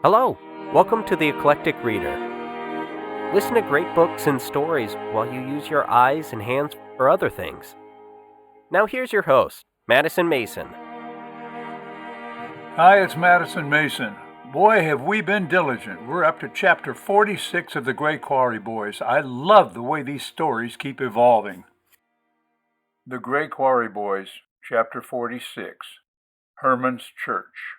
Hello, welcome to the Eclectic Reader. Listen to great books and stories while you use your eyes and hands for other things. Now here's your host, Madison Mason. Hi, it's Madison Mason. Boy, have we been diligent. We're up to chapter 46 of the Gray Quarry Boys. I love the way these stories keep evolving. The Gray Quarry Boys, chapter 46, Herman's Church.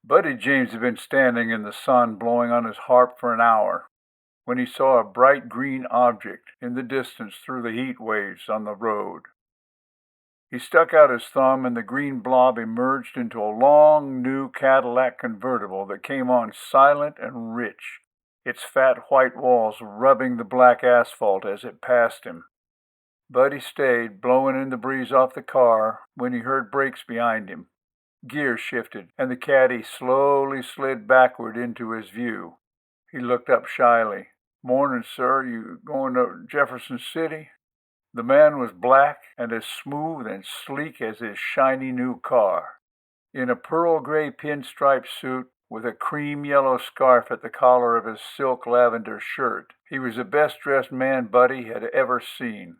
Buddy James had been standing in the sun blowing on his harp for an hour when he saw a bright green object in the distance through the heat waves on the road. He stuck out his thumb, and the green blob emerged into a long, new Cadillac convertible that came on silent and rich, its fat white walls rubbing the black asphalt as it passed him. Buddy stayed, blowing in the breeze off the car, when he heard brakes behind him. Gears shifted, and the caddy slowly slid backward into his view. He looked up shyly. "Morning, sir. You going to Jefferson City?" The man was black and as smooth and sleek as his shiny new car. In a pearl gray pinstripe suit with a cream yellow scarf at the collar of his silk lavender shirt, he was the best dressed man Buddy had ever seen.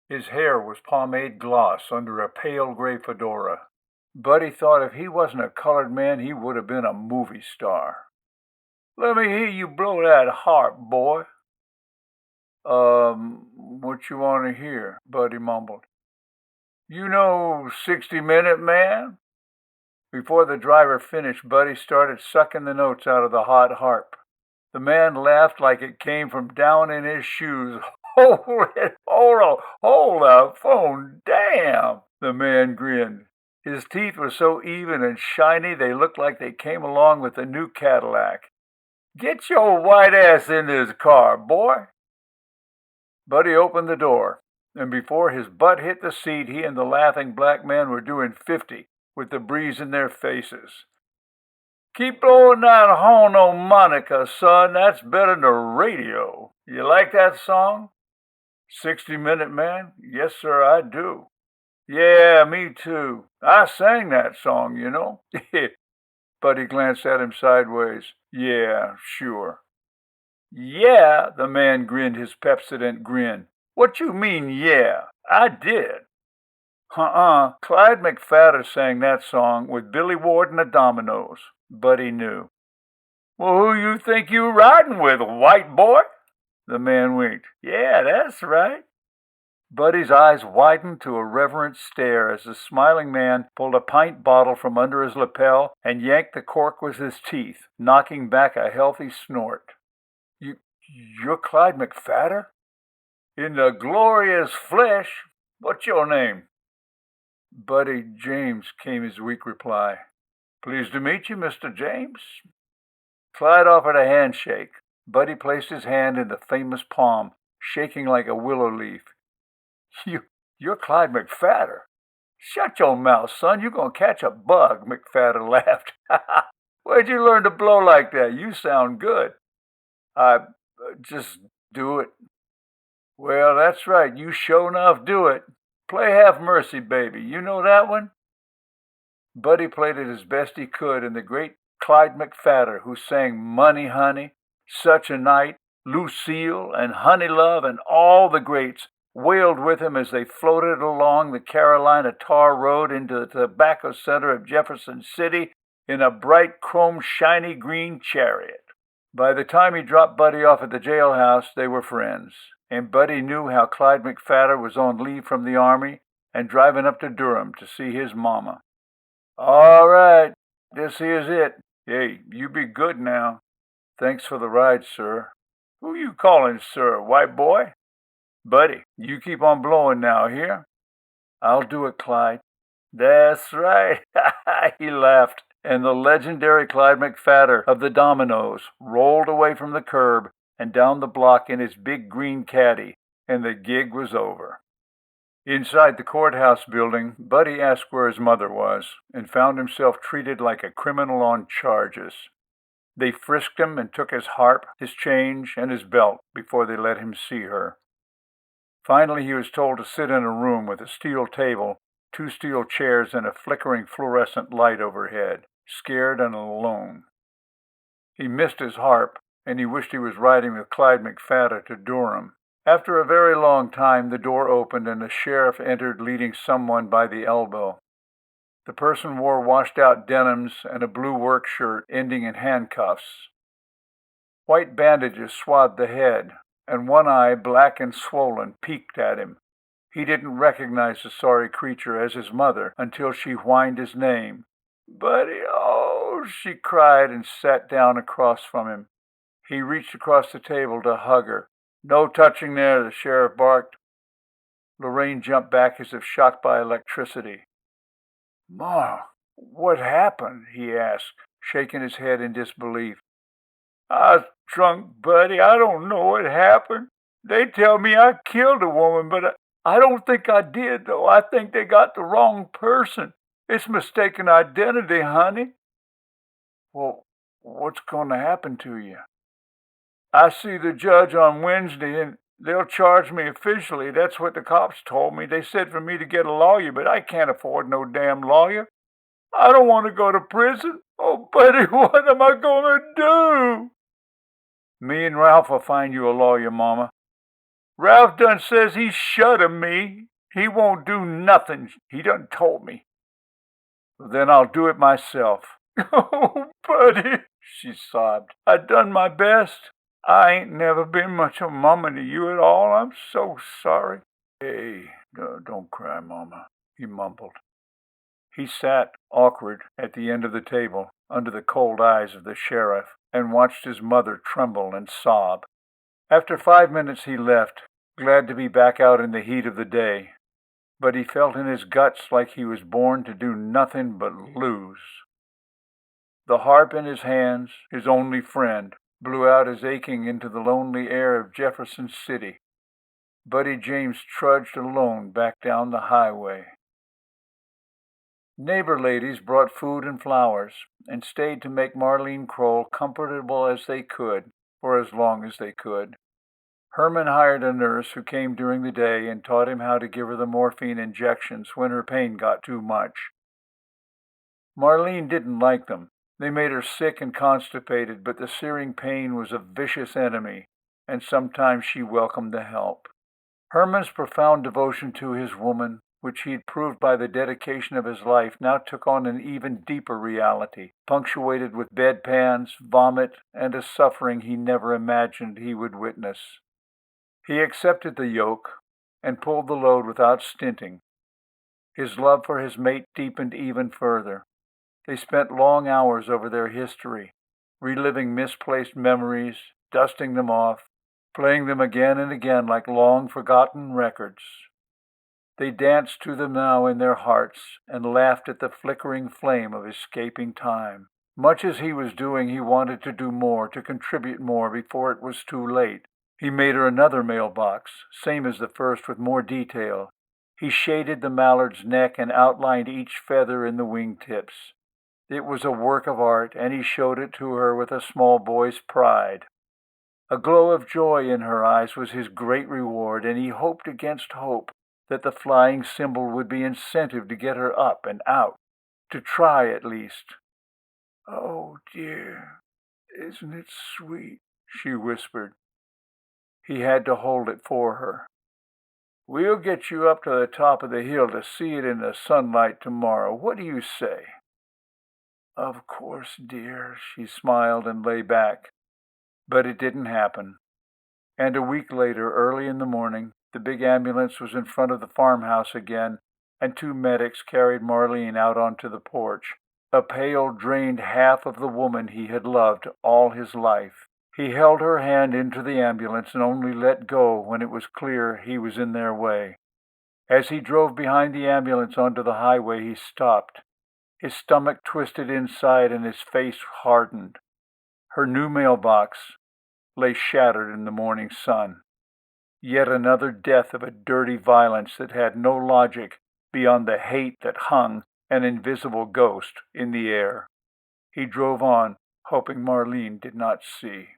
His hair was pomade gloss under a pale gray fedora. Buddy thought if he wasn't a colored man, he would have been a movie star. "Let me hear you blow that harp, boy." What you want to hear?" Buddy mumbled. "You know 60-Minute Man?" Before the driver finished, Buddy started sucking the notes out of the hot harp. The man laughed like it came from down in his shoes. Hold the phone, damn!" The man grinned. His teeth were so even and shiny they looked like they came along with the new Cadillac. "Get your white ass in this car, boy." Buddy opened the door, and before his butt hit the seat, he and the laughing black man were doing 50 with the breeze in their faces. "Keep blowing that harmonica, son. That's better than the radio. You like that song?" 60-Minute Man? "Yes, sir, I do." "Yeah, me too. I sang that song, you know." Buddy glanced at him sideways. "Yeah, sure." "Yeah?" The man grinned his Pepsodent grin. "What you mean, yeah? I did." Clyde McFadder sang that song with Billy Ward and the Dominoes. Buddy knew. "Well, who you think you riding with, white boy?" The man winked. "Yeah, that's right." Buddy's eyes widened to a reverent stare as the smiling man pulled a pint bottle from under his lapel and yanked the cork with his teeth, knocking back a healthy snort. You're Clyde McFadder?" "In the glorious flesh. What's your name?" "Buddy James," came his weak reply. "Pleased to meet you, Mr. James." Clyde offered a handshake. Buddy placed his hand in the famous palm, shaking like a willow leaf. You're Clyde McFadder." "Shut your mouth, son. You're going to catch a bug," McFadder laughed. "Where'd you learn to blow like that? You sound good." "I just do it." "Well, that's right. You sure enough do it. Play Have Mercy, Baby. You know that one?" Buddy played it as best he could, and the great Clyde McFadder, who sang Money Honey, Such a Night, Lucille, and Honey Love, and all the greats, wailed with him as they floated along the Carolina tar road into the tobacco center of Jefferson City in a bright chrome shiny green chariot. By the time he dropped Buddy off at the jailhouse, they were friends, and Buddy knew how Clyde McFadder was on leave from the Army and driving up to Durham to see his mama. "All right, this here's it. Hey, you be good now." "Thanks for the ride, sir." "Who you calling, sir, white boy?" "Buddy, you keep on blowing now, hear?" "I'll do it, Clyde." "That's right." He laughed, and the legendary Clyde McFadder of the Dominoes rolled away from the curb and down the block in his big green caddy, and the gig was over. Inside the courthouse building, Buddy asked where his mother was, and found himself treated like a criminal on charges. They frisked him and took his harp, his change, and his belt before they let him see her. Finally, he was told to sit in a room with a steel table, 2 steel chairs, and a flickering fluorescent light overhead. scared and alone. He missed his harp, and he wished he was riding with Clyde McFadden to Durham. After a very long time, the door opened and the sheriff entered leading someone by the elbow. The person wore washed-out denims and a blue work shirt ending in handcuffs. White bandages swathed the head, and one eye, black and swollen, peeked at him. He didn't recognize the sorry creature as his mother until she whined his name. "Buddy, oh," she cried and sat down across from him. He reached across the table to hug her. "No touching there," the sheriff barked. Lorraine jumped back as if shocked by electricity. "Ma, what happened?" he asked, shaking his head in disbelief. "I was drunk, Buddy. I don't know what happened. They tell me I killed a woman, but I don't think I did, though. I think they got the wrong person. It's mistaken identity, honey." "Well, what's going to happen to you?" "I see the judge on Wednesday, and they'll charge me officially. That's what the cops told me. They said for me to get a lawyer, but I can't afford no damn lawyer. I don't want to go to prison. Oh, Buddy, what am I going to do?" "Me and Ralph will find you a lawyer, Mama." "Ralph done says he's shut of me. He won't do nothing. He done told me." "Then I'll do it myself." "Oh, Buddy," she sobbed. "I done my best. I ain't never been much of a mama to you at all. I'm so sorry." "Hey, don't cry, Mama," he mumbled. He sat, awkward, at the end of the table, under the cold eyes of the sheriff, and watched his mother tremble and sob. After 5 minutes he left, glad to be back out in the heat of the day. But he felt in his guts like he was born to do nothing but lose. The harp in his hands, his only friend, blew out his aching into the lonely air of Jefferson City. Buddy James trudged alone back down the highway. Neighbor ladies brought food and flowers, and stayed to make Marlene Kroll comfortable as they could, for as long as they could. Herman hired a nurse who came during the day and taught him how to give her the morphine injections when her pain got too much. Marlene didn't like them. They made her sick and constipated, but the searing pain was a vicious enemy, and sometimes she welcomed the help. Herman's profound devotion to his woman, which he'd proved by the dedication of his life, now took on an even deeper reality, punctuated with bedpans, vomit, and a suffering he never imagined he would witness. He accepted the yoke and pulled the load without stinting. His love for his mate deepened even further. They spent long hours over their history, reliving misplaced memories, dusting them off, playing them again and again like long-forgotten records. They danced to them now in their hearts and laughed at the flickering flame of escaping time. Much as he was doing, he wanted to do more, to contribute more before it was too late. He made her another mailbox, same as the first with more detail. He shaded the mallard's neck and outlined each feather in the wingtips. It was a work of art, and he showed it to her with a small boy's pride. A glow of joy in her eyes was his great reward, and he hoped against hope that the flying symbol would be incentive to get her up and out, to try at least. "Oh, dear, isn't it sweet?" she whispered. He had to hold it for her. "We'll get you up to the top of the hill to see it in the sunlight tomorrow. What do you say?" "Of course, dear," she smiled and lay back. But it didn't happen. And a week later, early in the morning, the big ambulance was in front of the farmhouse again, and 2 medics carried Marlene out onto the porch, a pale, drained half of the woman he had loved all his life. He held her hand into the ambulance and only let go when it was clear he was in their way. As he drove behind the ambulance onto the highway, he stopped. His stomach twisted inside and his face hardened. Her new mailbox lay shattered in the morning sun. Yet another death of a dirty violence that had no logic beyond the hate that hung, an invisible ghost, in the air. He drove on, hoping Marlene did not see.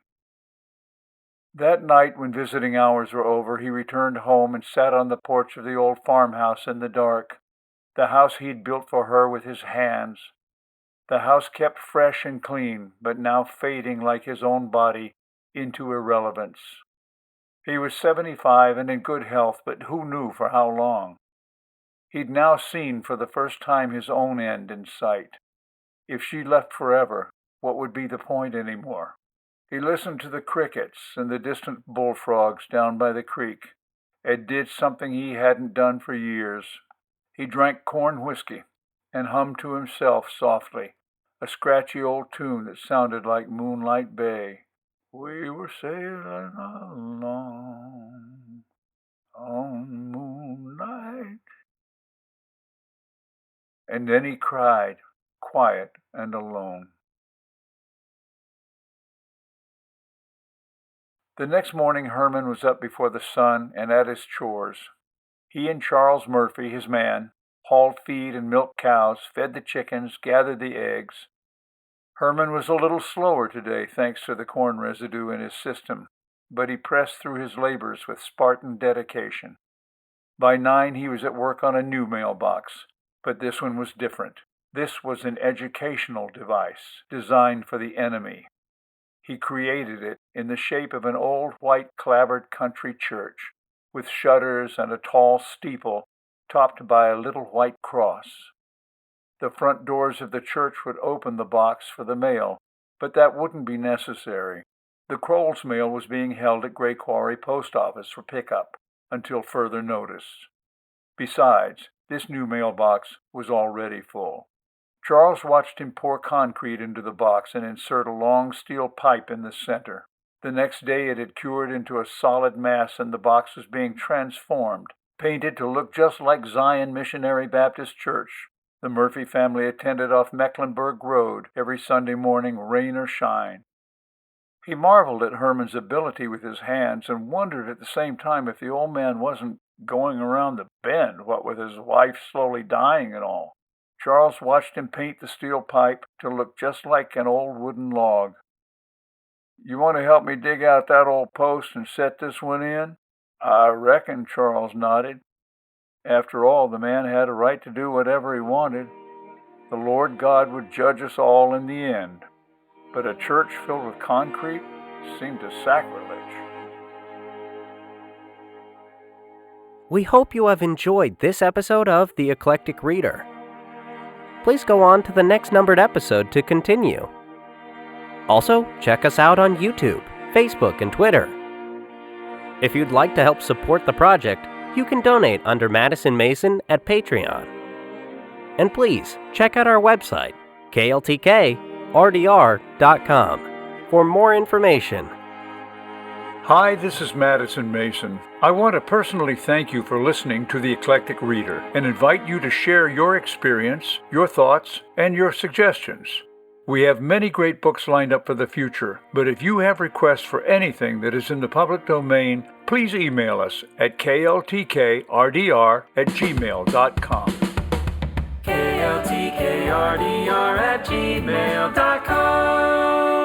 That night, when visiting hours were over, he returned home and sat on the porch of the old farmhouse in the dark, the house he'd built for her with his hands. The house kept fresh and clean, but now fading like his own body into irrelevance. He was 75 and in good health, but who knew for how long? He'd now seen for the first time his own end in sight. If she left forever, what would be the point anymore? He listened to the crickets and the distant bullfrogs down by the creek, and did something he hadn't done for years. He drank corn whiskey and hummed to himself softly, a scratchy old tune that sounded like Moonlight Bay. We were sailing along on moonlight. And then he cried, quiet and alone. The next morning Herman was up before the sun and at his chores. He and Charles Murphy, his man, hauled feed and milked cows, fed the chickens, gathered the eggs. Herman was a little slower today, thanks to the corn residue in his system, but he pressed through his labors with Spartan dedication. By 9 he was at work on a new mailbox, but this one was different. This was an educational device designed for the enemy. He created it in the shape of an old white clapboard country church, with shutters and a tall steeple topped by a little white cross. The front doors of the church would open the box for the mail, but that wouldn't be necessary. The Kroll's mail was being held at Gray Quarry Post Office for pickup until further notice. Besides, this new mailbox was already full. Charles watched him pour concrete into the box and insert a long steel pipe in the center. The next day it had cured into a solid mass and the box was being transformed, painted to look just like Zion Missionary Baptist Church. The Murphy family attended off Mecklenburg Road every Sunday morning, rain or shine. He marveled at Herman's ability with his hands and wondered at the same time if the old man wasn't going around the bend, what with his wife slowly dying and all. Charles watched him paint the steel pipe to look just like an old wooden log. You want to help me dig out that old post and set this one in? I reckon, Charles nodded. After all, the man had a right to do whatever he wanted. The Lord God would judge us all in the end. But a church filled with concrete seemed a sacrilege. We hope you have enjoyed this episode of The Eclectic Reader. Please go on to the next numbered episode to continue. Also, check us out on YouTube, Facebook, and Twitter. If you'd like to help support the project, you can donate under Madison Mason at Patreon. And please, check out our website, kltkrdr.com, for more information. Hi, this is Madison Mason. I want to personally thank you for listening to The Eclectic Reader and invite you to share your experience, your thoughts, and your suggestions. We have many great books lined up for the future, but if you have requests for anything that is in the public domain, please email us at kltkrdr@gmail.com. kltkrdr@gmail.com